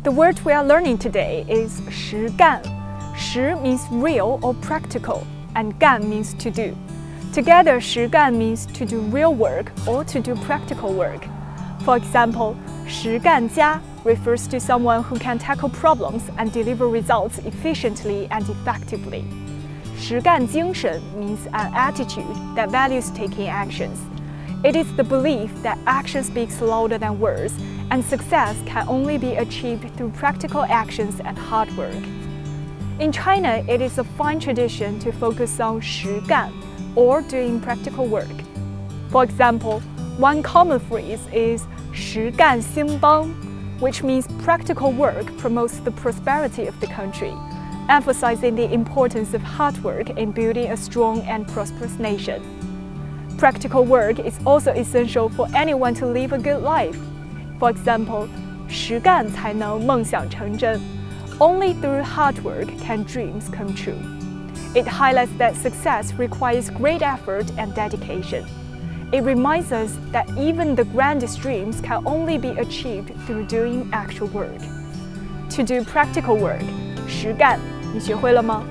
The word we are learning today is 实干. 实 means real or practical, and 干 means to do. Together, 实干 means to do real work or to do practical work. For example, 实干家 refers to someone who can tackle problems and deliver results efficiently and effectively. 实干精神 means an attitude that values taking actions. It is the belief that action speaks louder than words, and success can only be achieved through practical actions and hard work. In China, it is a fine tradition to focus on 实干, or doing practical work. For example, one common phrase is 实干兴邦, which means practical work promotes the prosperity of the country, emphasizing the importance of hard work in building a strong and prosperous nation. Practical work is also essential for anyone to live a good life. For example, 实干才能梦想成真. Only through hard work can dreams come true. It highlights that success requires great effort and dedication. It reminds us that even the grandest dreams can only be achieved through doing actual work. To do practical work, 实干，你学会了吗？